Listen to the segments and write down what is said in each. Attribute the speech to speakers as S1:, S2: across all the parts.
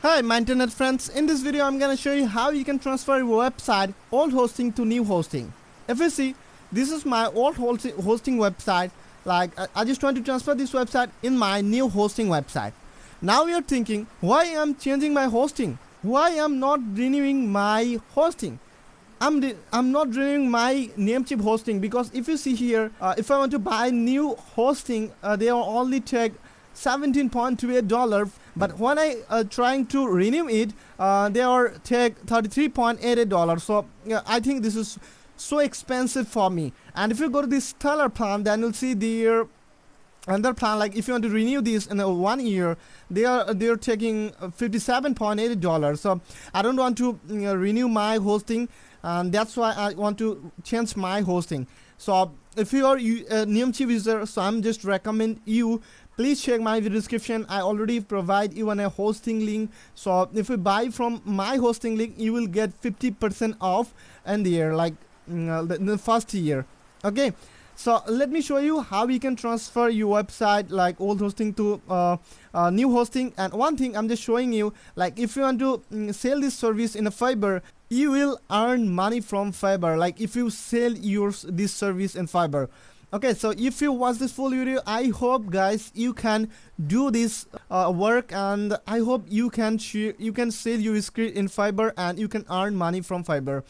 S1: Hi my internet friends, in this video I'm gonna show you how you can transfer your website old hosting to new hosting. If you see, this is my old hosting website. I just want to transfer this website in my new hosting website. Now you're thinking, why I'm changing my hosting? Why I'm not renewing my hosting? I'm not renewing my Namecheap hosting because if you see here, if I want to buy new hosting, they will only take $17.28, but when I trying to renew it, they are take $33.88. So I think this is so expensive for me. And if you go to this stellar plan, then you'll see their another plan. Like if you want to renew this in 1 year, they're taking $57.80. So I don't want to renew my hosting, and that's why I want to change my hosting. So if you are a Namecheap user, so I'm just recommend you, please check my video description. I already provide you a hosting link. So if you buy from my hosting link, you will get 50% off in the year, like the first year. Okay, so let me show you how you can transfer your website like old hosting to new hosting. And one thing I'm just showing you, like if you want to sell this service in a Fiverr, you will earn money from Fiverr, like if you sell this service in Fiverr. Okay, so if you watch this full video, I hope guys you can do this work, and I hope you can sell your script in Fiverr and you can earn money from Fiverr.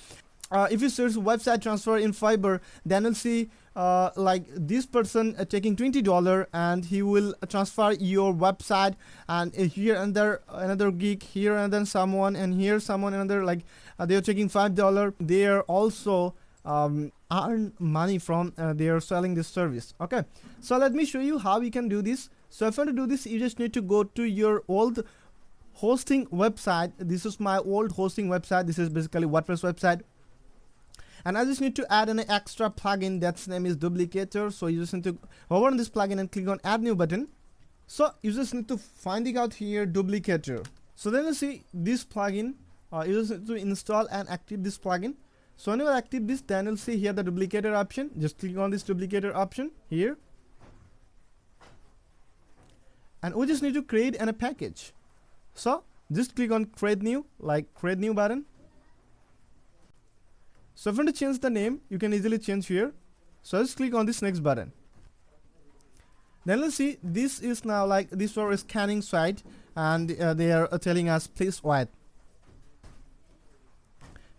S1: If you search website transfer in Fiverr, then you'll see like this person taking $20 and he will transfer your website, and here and there another geek, here and then someone, and here someone another, like they're taking $5. They are also earn money from they're selling this service. Okay, so let me show you how you can do this. So if you want to do this, you just need to go to your old hosting website. This is my old hosting website. This is basically WordPress website, and I just need to add an extra plugin that's name is Duplicator. So you just need to hover on this plugin and click on add new button. So you just need to find it out here, Duplicator. So then you see this plugin, you just need to install and active this plugin. So when you active this, then you'll see here the Duplicator option. Just click on this Duplicator option here, and we just need to create a package. So just click on create new, like create new button. So if you want to change the name, you can easily change here. So just click on this next button. Then let's see, this is now like this for a scanning site, and they are telling us please wait.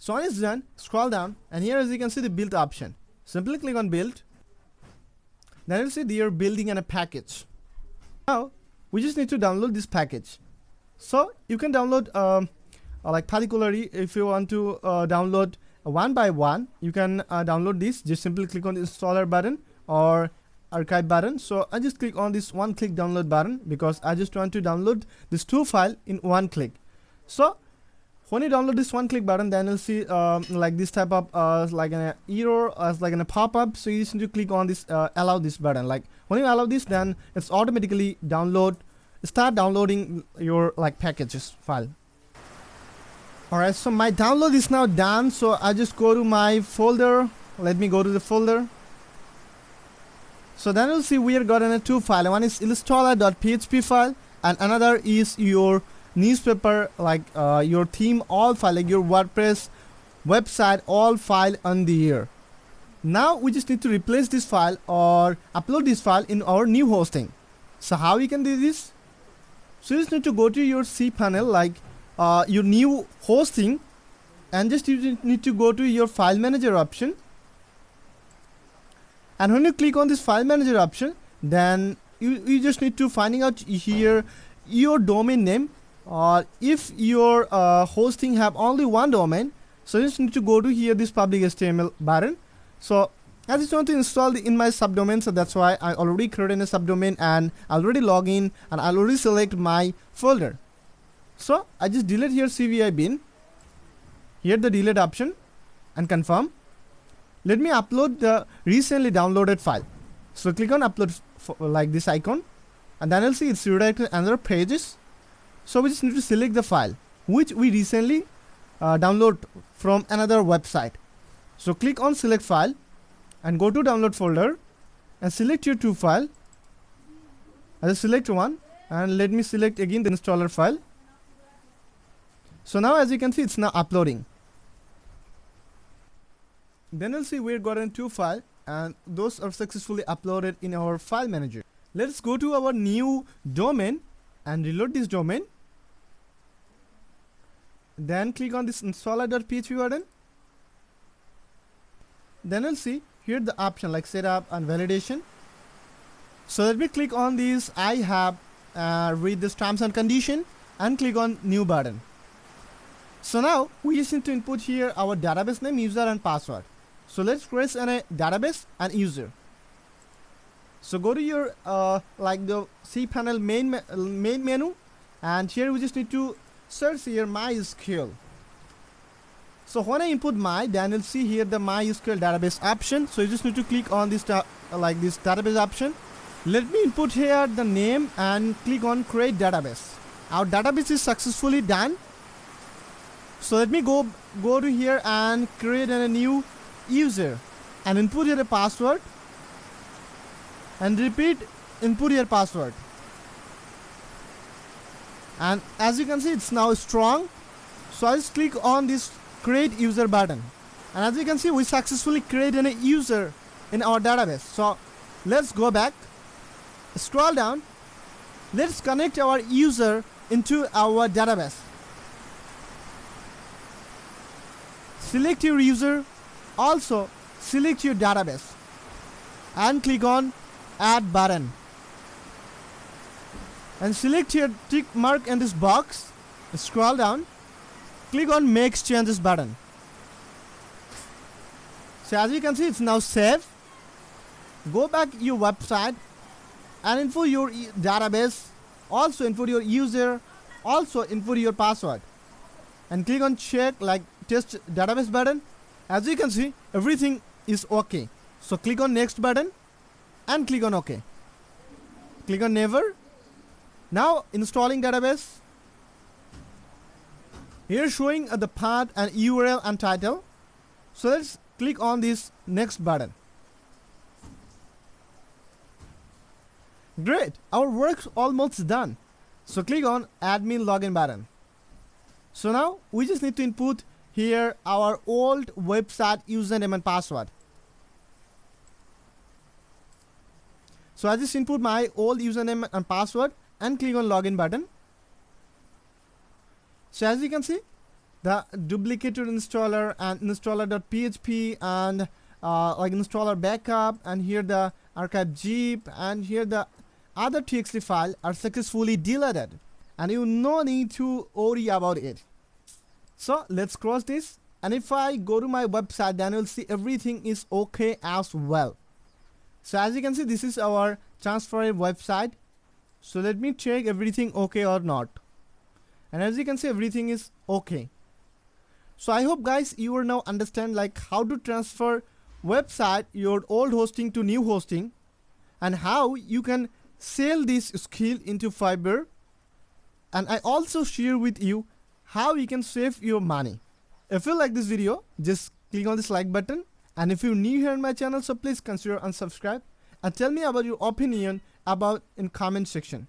S1: So when it's done, scroll down, and here as you can see the build option. Simply click on build. Then you'll see they are building a package. Now we just need to download this package. So you can download like particularly if you want to download one by one, you can download this. Just simply click on the installer button or archive button. So I just click on this one click download button because I just want to download this 2 files in one click. So when you download this one click button, then you'll see like this type of like an error, like in a pop-up. So you just need to click on this allow this button. Like when you allow this, then it's automatically start downloading your like packages file. Alright, so my download is now done. So I just go to my folder. Let me go to the folder. So then you'll see we are got in a 2 file. One is installer.php file, and another is your newspaper, like your theme all file, like your WordPress website all file on the here. Now we just need to replace this file or upload this file in our new hosting. So how we can do this? So you just need to go to your cPanel, like your new hosting, and just you need to go to your file manager option. And when you click on this file manager option, then you just need to finding out here your domain name, or if your hosting have only one domain, so you just need to go to here this public HTML button. So I just want to install in my subdomain, so that's why I already created a subdomain and I already log in and I already select my folder. So I just delete here CVI bin, here the delete option, and confirm. Let me upload the recently downloaded file. So click on upload like this icon, and then I'll see it's redirected another pages. So we just need to select the file which we recently download from another website. So click on select file and go to download folder and select your 2 file. I will select one, and let me select again the installer file. So now as you can see, it's now uploading. Then you'll see we've gotten 2 files and those are successfully uploaded in our file manager. Let's go to our new domain and reload this domain. Then click on this installer.php button. Then you'll see here the option like setup and validation. So let me click on this I have read this terms and condition and click on new button. So now we just need to input here our database name, user and password. So let's create a database and user. So go to your like the cPanel main menu, and here we just need to search here MySQL. So when I input then you'll see here the MySQL database option. So you just need to click on this like this database option. Let me input here the name and click on create database. Our database is successfully done. So let me go to here and create a new user and input here a password and repeat input your password. And as you can see, it's now strong. So I'll just click on this create user button, and as you can see, we successfully created a user in our database. So let's go back, scroll down, let's connect our user into our database. Select your user, also select your database and click on add button and select your tick mark in this box, scroll down, click on make changes button. So as you can see, it's now saved. Go back your website and input your database, also input your user, also input your password and click on check like test database button. As you can see, everything is okay. So click on next button and click on OK. Click on never. Now installing database. Here showing the path and URL and title. So let's click on this next button. Great, our work's almost done. So click on admin login button. So now we just need to input here our old website username and password. So I just input my old username and password and click on login button. So as you can see, the duplicated installer and installer.php and like installer backup, and here the archive zip, and here the other txt file are successfully deleted, and you no need to worry about it. So let's cross this, and if I go to my website, then you'll see everything is okay as well. So as you can see, this is our transfer website. So let me check everything okay or not. And as you can see, everything is okay. So I hope guys you will now understand like how to transfer website your old hosting to new hosting, and how you can sell this skill into Fiverr. And I also share with you how you can save your money. If you like this video, just click on this like button, and if you're new here in my channel, so please consider unsubscribe and tell me about your opinion about in comment section.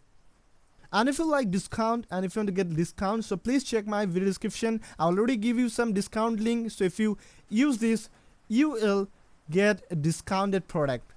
S1: And if you like discount and if you want to get discount, so please check my video description. I already give you some discount link, so if you use this, you will get a discounted product.